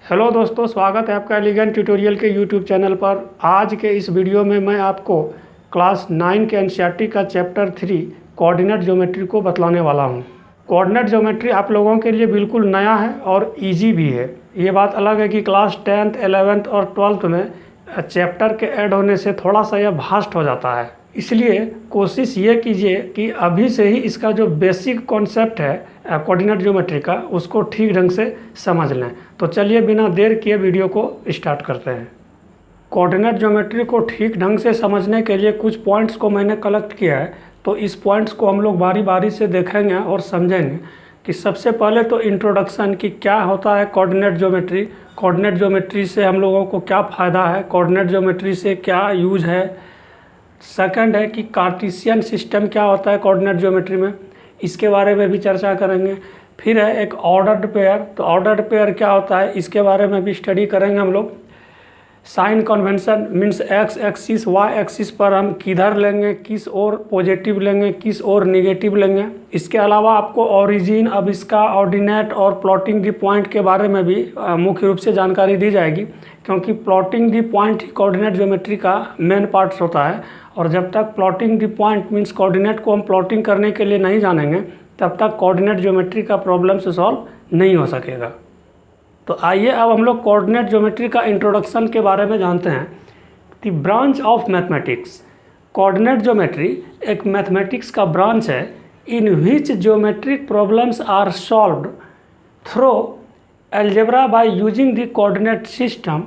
Hello दोस्तों, स्वागत है आपका एलिगेंट ट्यूटोरियल के यूट्यूब चैनल पर। आज के इस वीडियो में मैं आपको क्लास 9 के एनसीईआरटी का चैप्टर 3 कोऑर्डिनेट ज्योमेट्री को बतलाने वाला हूं। कोऑर्डिनेट ज्योमेट्री आप लोगों के लिए बिल्कुल नया है और इजी भी है। ये बात अलग है कि क्लास 10th, 11th और 12th में चैप्टर के ऐड होने से थोड़ा सा यह भास्ट हो जाता है। इसलिए कोशिश ये कीजिए कि अभी से ही इसका जो बेसिक कॉन्सेप्ट है कोऑर्डिनेट ज्योमेट्री का, उसको ठीक ढंग से समझ लें। तो चलिए बिना देर किए वीडियो को स्टार्ट करते हैं। कोऑर्डिनेट ज्योमेट्री को ठीक ढंग से समझने के लिए कुछ पॉइंट्स को मैंने कलेक्ट किया है, तो इस पॉइंट्स को हम लोग बारी बारी से देखेंगे और समझेंगे। कि सबसे पहले तो इंट्रोडक्शन कि क्या होता है कोऑर्डिनेट ज्योमेट्री, कोऑर्डिनेट ज्योमेट्री से हम लोगों को क्या फ़ायदा है, कोऑर्डिनेट ज्योमेट्री से क्या यूज है। सेकंड है कि कार्टेशियन सिस्टम क्या होता है कोऑर्डिनेट ज्योमेट्री में, इसके बारे में भी चर्चा करेंगे। फिर है एक ऑर्डर्ड पेयर, तो ऑर्डर्ड पेयर क्या होता है इसके बारे में भी स्टडी करेंगे हम लोग। Sign convention means X axis Y axis पर हम किधर लेंगे, किस ओर पॉजिटिव लेंगे, किस ओर निगेटिव लेंगे। इसके अलावा आपको ओरिजिन, अब इसका ऑर्डिनेट और प्लॉटिंग दी पॉइंट के बारे में भी मुख्य रूप से जानकारी दी जाएगी, क्योंकि plotting the point he coordinate geometry का मेन पार्ट्स होता है। और जब तक plotting the point means coordinate को हम प्लॉटिंग करने के लिए नहीं जानेंगे, तब तक कोऑर्डिनेट ज्योमेट्री का प्रॉब्लम से सॉल्व नहीं हो सकेगा। तो आइए अब हम लोग कोऑर्डिनेट ज्योमेट्री का इंट्रोडक्शन के बारे में जानते हैं। The branch of mathematics, coordinate geometry एक मैथमेटिक्स का ब्रांच है in which geometric problems are solved through algebra by using the coordinate system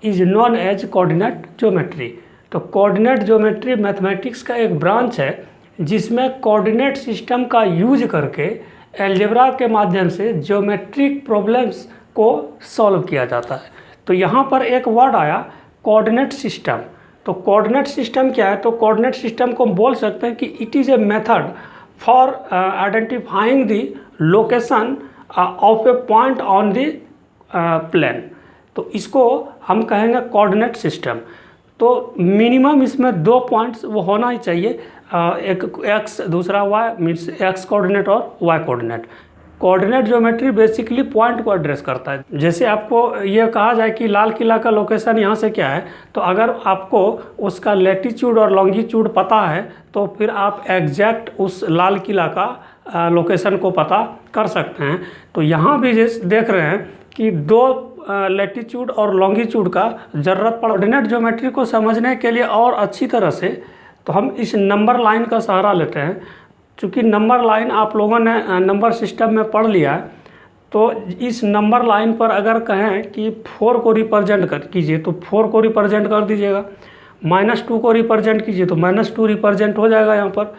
is known as coordinate geometry. तो कोऑर्डिनेट ज्योमेट्री मैथमेटिक्स का एक ब्रांच है जिसमें कोऑर्डिनेट सिस्टम का use करके अलजेब्रा के माध्यम से ज्योमेट्रिक प्रॉब्लम्स को सॉल्व किया जाता है। तो यहाँ पर एक वर्ड आया कोऑर्डिनेट सिस्टम। तो कोऑर्डिनेट सिस्टम क्या है, तो कोऑर्डिनेट सिस्टम को हम बोल सकते हैं कि it is a method for identifying the location of a point on the plane. तो इसको हम कहेंगे कोऑर्डिनेट सिस्टम। तो मिनिमम इसमें दो पॉइंट्स वो होना ही चाहिए, एक एक्स दूसरा वाई, मीन्स एक्स कोऑर्डिनेट और Y coordinate. Coordinate geometry basically point को एड्रेस करता है। जैसे आपको ये कहा जाए कि लाल किला का लोकेशन यहाँ से क्या है, तो अगर आपको उसका लैटिट्यूड और लॉन्गिट्यूड पता है तो फिर आप एग्जैक्ट उस लाल किला का लोकेशन को पता कर सकते हैं। तो यहाँ भी जैसे देख रहे हैं कि दो लैटिट्यूड और लॉन्गिट्यूड का ज़रूरत पड़। कोऑर्डिनेट ज्योमेट्री को समझने के लिए और अच्छी तरह से तो हम इस नंबर लाइन का सहारा लेते हैं। चूँकि नंबर लाइन आप लोगों ने नंबर सिस्टम में पढ़ लिया है, तो इस नंबर लाइन पर अगर कहें कि 4 को रिप्रेजेंट कीजिए तो 4 को रिप्रेजेंट कर दीजिएगा, -2 को रिप्रेजेंट कीजिए तो -2 रिप्रेजेंट हो जाएगा यहाँ पर।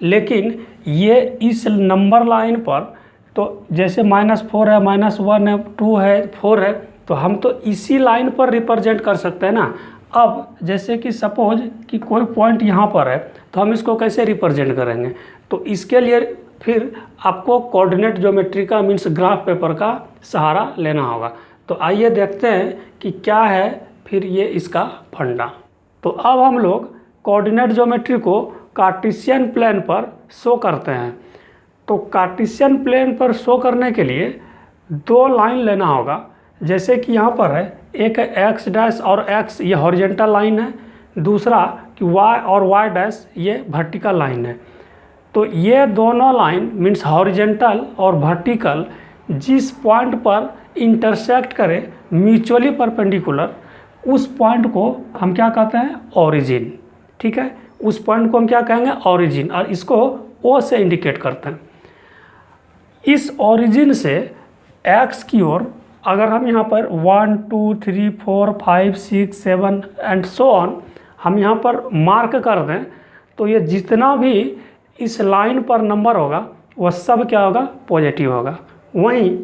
लेकिन ये इस नंबर लाइन पर तो जैसे -4 है, -1 है, 2 है, 4 है, तो हम तो इसी लाइन पर रिप्रेजेंट कर सकते हैं ना। अब जैसे कि सपोज कि कोई पॉइंट यहाँ पर है, तो हम इसको कैसे रिप्रेजेंट करेंगे, तो इसके लिए फिर आपको कोऑर्डिनेट ज्योमेट्री का मीन्स ग्राफ पेपर का सहारा लेना होगा। तो आइए देखते हैं कि क्या है फिर ये इसका फंडा। तो अब हम लोग कोऑर्डिनेट ज्योमेट्री को कार्टेशियन प्लेन पर शो करते हैं। तो कार्टेशियन प्लेन पर शो करने के लिए दो लाइन लेना होगा। जैसे कि यहाँ पर है एक एक्स डैश और एक्स, ये हॉरिजेंटल लाइन है, दूसरा कि वाई और वाई डैश ये वर्टिकल लाइन है। तो ये दोनों लाइन मीन्स हॉरिजेंटल और वर्टिकल जिस पॉइंट पर इंटरसेक्ट करें म्यूचुअली परपेंडिकुलर, उस पॉइंट को हम क्या कहते हैं, ओरिजिन। ठीक है, उस पॉइंट को हम क्या कहेंगे, ओरिजिन, और इसको ओ से इंडिकेट करते हैं। इस ओरिजिन से एक्स की ओर अगर हम यहाँ पर 1 2 3 4 5 6 7 एंड सो ऑन हम यहाँ पर मार्क कर दें, तो ये जितना भी इस लाइन पर नंबर होगा वह सब क्या होगा, पॉजिटिव होगा। वहीं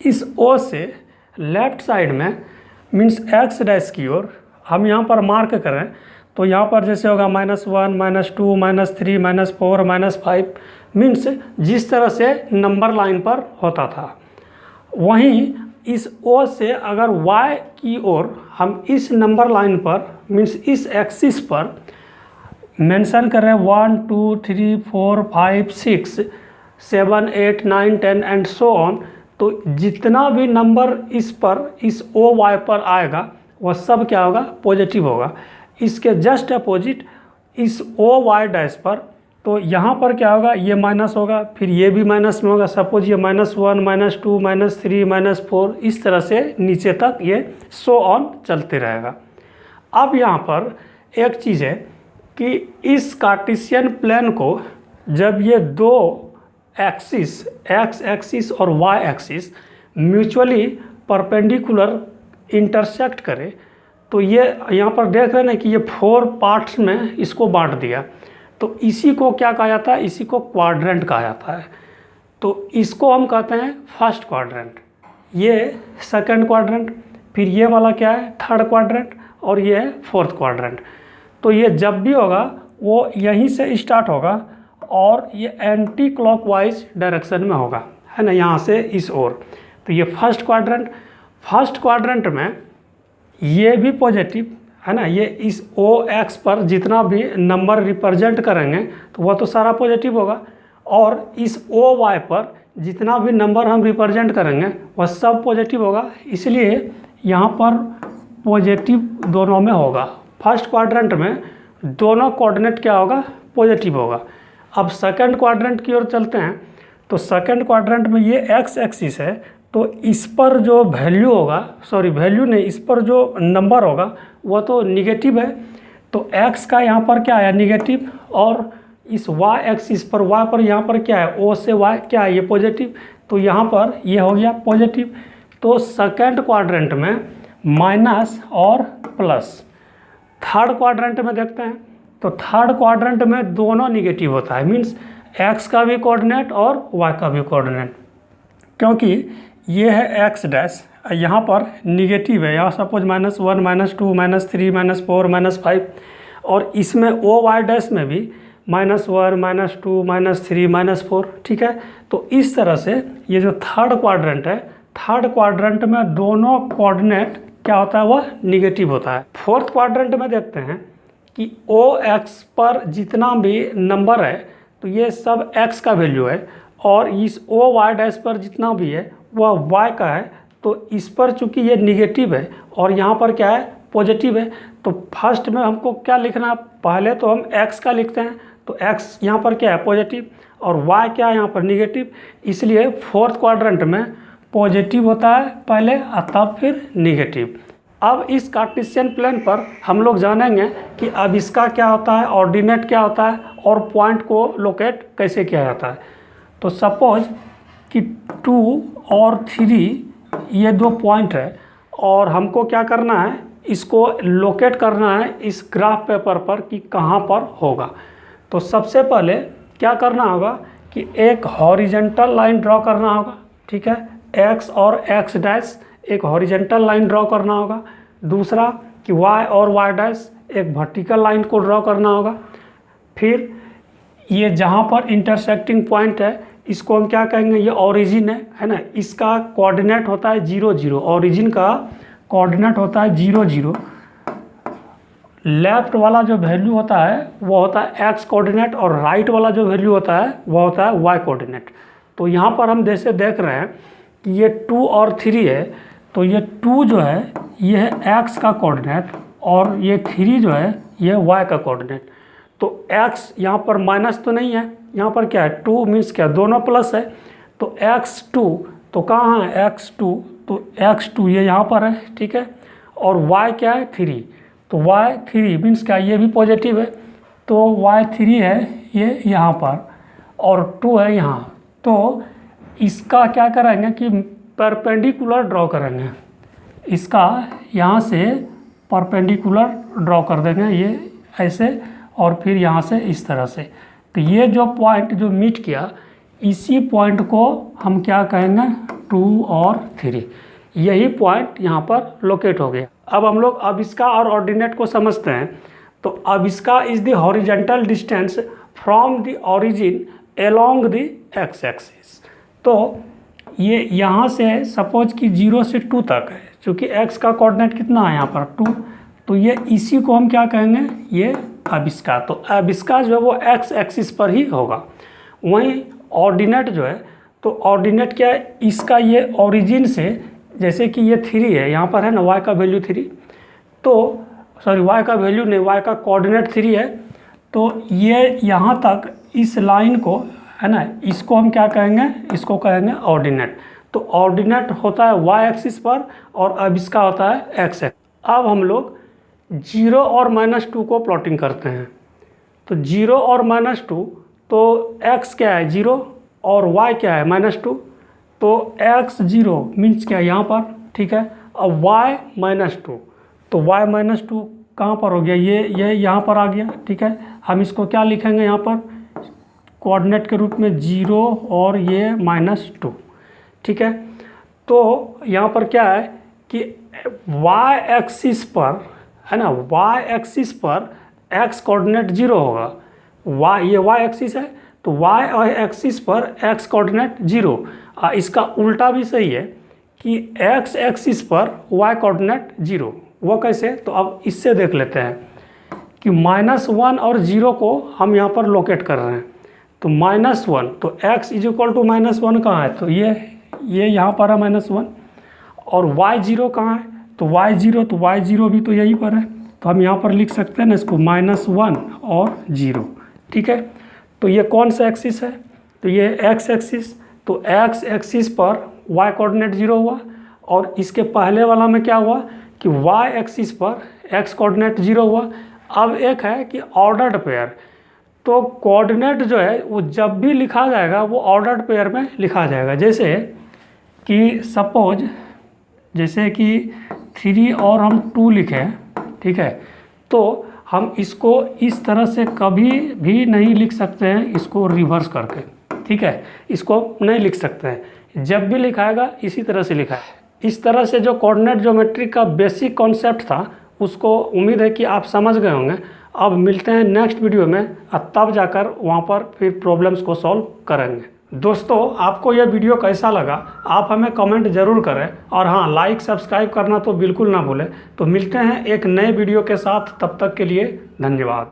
इस ओ से लेफ्ट साइड में मीन्स एक्स डैश की ओर हम यहाँ पर मार्क करें, तो यहाँ पर जैसे होगा -1 -2 -3 -4 -5, मीन्स जिस तरह से नंबर लाइन पर होता था। वहीं इस ओ से अगर y की ओर हम इस नंबर लाइन पर मीन्स इस एक्सिस पर मेंशन कर रहे हैं 1 2 3 4 5 6 7 8 9 10 एंड सो ऑन, तो जितना भी नंबर इस ओ वाई पर आएगा वह सब क्या होगा, पॉजिटिव होगा। इसके जस्ट अपोजिट इस ओ वाई डैश पर, तो यहाँ पर क्या होगा, ये माइनस होगा, फिर ये भी माइनस में होगा। सपोज ये -1 -2 -3 -4 इस तरह से नीचे तक ये सो ऑन चलते रहेगा। अब यहाँ पर एक चीज़ है कि इस कार्टेशियन प्लेन को जब ये दो एक्सिस, एक्स एक्सिस और Y axis mutually perpendicular intersect करे, तो ये यहाँ पर देख रहे हैं ना कि ये 4 पार्ट्स में इसको बांट दिया। तो इसी को क्या कहा जाता है, इसी को क्वाड्रेंट कहा जाता है। तो इसको हम कहते हैं फर्स्ट क्वाड्रेंट, ये सेकंड क्वाड्रेंट, फिर ये वाला क्या है, थर्ड क्वाड्रेंट, और ये है फोर्थ क्वाड्रेंट। तो ये जब भी होगा वो यहीं से स्टार्ट होगा और ये एंटी क्लॉकवाइज डायरेक्शन में होगा, है ना, यहाँ से इस ओर। तो ये फर्स्ट क्वाड्रेंट में ये भी पॉजिटिव है ना, ये इस ओ एक्स पर जितना भी नंबर रिप्रेजेंट करेंगे तो वह तो सारा पॉजिटिव होगा, और इस ओ वाई पर जितना भी नंबर हम रिप्रेजेंट करेंगे वह सब पॉजिटिव होगा। इसलिए यहाँ पर पॉजिटिव दोनों में होगा। फर्स्ट क्वाड्रेंट में दोनों कोऑर्डिनेट क्या होगा, पॉजिटिव होगा। अब सेकंड क्वाड्रेंट की ओर चलते हैं। तो सेकंड क्वाड्रेंट में ये एक्स एक्सिस है, तो इस पर जो वैल्यू होगा, वैल्यू नहीं, इस पर जो नंबर होगा वह तो निगेटिव है। तो x का यहाँ पर क्या है, नेगेटिव, और इस y एक्सिस पर, y पर यहाँ पर क्या है, o से y क्या है, ये पॉजिटिव। तो यहाँ पर ये हो गया पॉजिटिव। तो सेकंड क्वाड्रेंट में माइनस और प्लस। थर्ड क्वाड्रेंट में देखते हैं, तो थर्ड क्वाड्रेंट में दोनों निगेटिव होता है, मीन्स x का भी कोऑर्डिनेट और y का भी कोऑर्डिनेट, क्योंकि ये है x डैश, यहाँ पर निगेटिव है, यहाँ सपोज -1 -2 -3 -4 -5, और इसमें ओ वाई डैश में भी -1 -2 -3 -4, ठीक है। तो इस तरह से ये जो थर्ड क्वाड्रेंट है, थर्ड क्वाड्रेंट में दोनों कोऑर्डिनेट क्या होता है, वह निगेटिव होता है। फोर्थ क्वाड्रेंट में देखते हैं कि ओ एक्स पर जितना भी नंबर है तो ये सब x का वैल्यू है, और इस ओ वाई डैश पर जितना भी है वह y का है। तो इस पर चूंकि ये निगेटिव है और यहाँ पर क्या है, पॉजिटिव है, तो फर्स्ट में हमको क्या लिखना है, पहले तो हम x का लिखते हैं, तो x यहाँ पर क्या है, पॉजिटिव, और y क्या है यहाँ पर निगेटिव। इसलिए फोर्थ क्वाड्रेंट में पॉजिटिव होता है पहले और तब फिर निगेटिव। अब इस कार्टेशियन प्लेन पर हम लोग जानेंगे कि अब इसका क्या होता है, ऑर्डिनेट क्या होता है, और पॉइंट को लोकेट कैसे किया जाता है। तो सपोज कि 2 और 3 ये दो पॉइंट है, और हमको क्या करना है, इसको लोकेट करना है इस ग्राफ पेपर पर कि कहाँ पर होगा। तो सबसे पहले क्या करना होगा कि एक हॉरिजेंटल लाइन ड्रॉ करना होगा, ठीक है, x और x डैश एक हॉरिजेंटल लाइन ड्रॉ करना होगा। दूसरा कि y और y डैश एक वर्टिकल लाइन को ड्रॉ करना होगा। फिर ये जहाँ पर इंटरसेक्टिंग पॉइंट है इसको हम क्या कहेंगे, ये ओरिजिन है ना, इसका कोऑर्डिनेट होता है 0 0, ओरिजिन का कोऑर्डिनेट होता है 0 0। लेफ्ट वाला जो वैल्यू होता है वो होता है x कोऑर्डिनेट, और राइट वाला जो वैल्यू होता है वो होता है y कोऑर्डिनेट। तो यहाँ पर हम जैसे देख रहे हैं कि ये 2 और 3 है, तो ये 2 जो है ये है x का कोऑर्डिनेट, और ये 3 जो है ये y का कोऑर्डिनेट। तो x यहाँ पर माइनस तो नहीं है, यहाँ पर क्या है, 2 मीन्स क्या, दोनों प्लस है। तो x2 तो कहाँ है, x2, तो x2 ये यहाँ पर है, ठीक है, और y क्या है, 3, तो y3 मीन्स क्या, ये भी पॉजिटिव है, तो y3 है ये यहाँ पर, और 2 है यहाँ। तो इसका क्या करेंगे कि परपेंडिकुलर ड्रॉ करेंगे, इसका यहाँ से परपेंडिकुलर ड्रॉ कर देंगे, ये ऐसे, और फिर यहाँ से इस तरह से। तो ये जो पॉइंट जो मीट किया, इसी पॉइंट को हम क्या कहेंगे, 2 और 3, यही पॉइंट यहाँ पर लोकेट हो गया। अब हम लोग अब इसका और ऑर्डिनेट को समझते हैं। तो अब इसका is the horizontal distance from the origin along the x axis. तो ये यहाँ से सपोज कि 0 से 2 तक है, चूँकि x का कोऑर्डिनेट कितना है यहाँ पर 2, तो ये इसी को हम क्या कहेंगे, ये अब इसका, तो अब इसका जो है वो x एक्सिस पर ही होगा। वहीं ऑर्डिनेट जो है तो ऑर्डिनेट क्या है, इसका ये ओरिजिन से, जैसे कि ये 3 है, यहाँ पर है ना y का वैल्यू 3, तो सॉरी y का वैल्यू नहीं, y का कोऑर्डिनेट 3 है, तो ये यहाँ तक इस लाइन को है ना, इसको हम क्या कहेंगे, इसको कहेंगे ऑर्डिनेट। तो ऑर्डिनेट होता है y एक्सिस पर और अब इसका होता है x एक्सिस। अब हम लोग 0 और -2 को प्लॉटिंग करते हैं। तो 0 और -2, तो x क्या है 0 और y क्या है -2, तो x 0 मीन्स क्या है यहाँ पर, ठीक है। अब y -2, तो y -2 कहाँ पर हो गया, ये यहाँ पर आ गया, ठीक है। हम इसको क्या लिखेंगे यहाँ पर कोऑर्डिनेट के रूप में 0 और ये -2, ठीक है। तो यहाँ पर क्या है कि y एक्सिस पर है ना, y एक्सिस पर x कोऑर्डिनेट 0 होगा, ये y एक्सिस है, तो y एक्सिस पर x कोऑर्डिनेट 0। इसका उल्टा भी सही है कि x एक्सिस पर y कोऑर्डिनेट 0। वो कैसे, तो अब इससे देख लेते हैं कि -1 और 0 को हम यहाँ पर लोकेट कर रहे हैं। तो -1, तो x = -1 कहाँ है, तो ये यहाँ पर है -1, और y0 कहाँ है, तो y0, तो y0 भी तो यहीं पर है, तो हम यहाँ पर लिख सकते हैं ना इसको -1 और 0, ठीक है। तो ये कौन सा एक्सिस है, तो ये x एक्सिस, तो x एक्सिस पर y कोऑर्डिनेट 0 हुआ, और इसके पहले वाला में क्या हुआ कि y एक्सिस पर x कोऑर्डिनेट 0 हुआ। अब एक है कि ऑर्डर्ड पेयर, तो कोऑर्डिनेट जो है वो जब भी लिखा जाएगा वो ऑर्डर्ड पेयर में लिखा जाएगा। जैसे कि सपोज, जैसे कि 3 और हम 2 लिखें, ठीक है, तो हम इसको इस तरह से कभी भी नहीं लिख सकते हैं, इसको रिवर्स करके, ठीक है, इसको नहीं लिख सकते हैं। जब भी लिखाएगा इसी तरह से लिखा है। इस तरह से जो कोऑर्डिनेट ज्योमेट्री का बेसिक कॉन्सेप्ट था उसको उम्मीद है कि आप समझ गए होंगे। अब मिलते हैं नेक्स्ट वीडियो में, तब जाकर वहाँ पर फिर प्रॉब्लम्स को सॉल्व करेंगे। दोस्तों, आपको यह वीडियो कैसा लगा आप हमें कमेंट ज़रूर करें, और हाँ, लाइक सब्सक्राइब करना तो बिल्कुल ना भूलें। तो मिलते हैं एक नए वीडियो के साथ, तब तक के लिए धन्यवाद।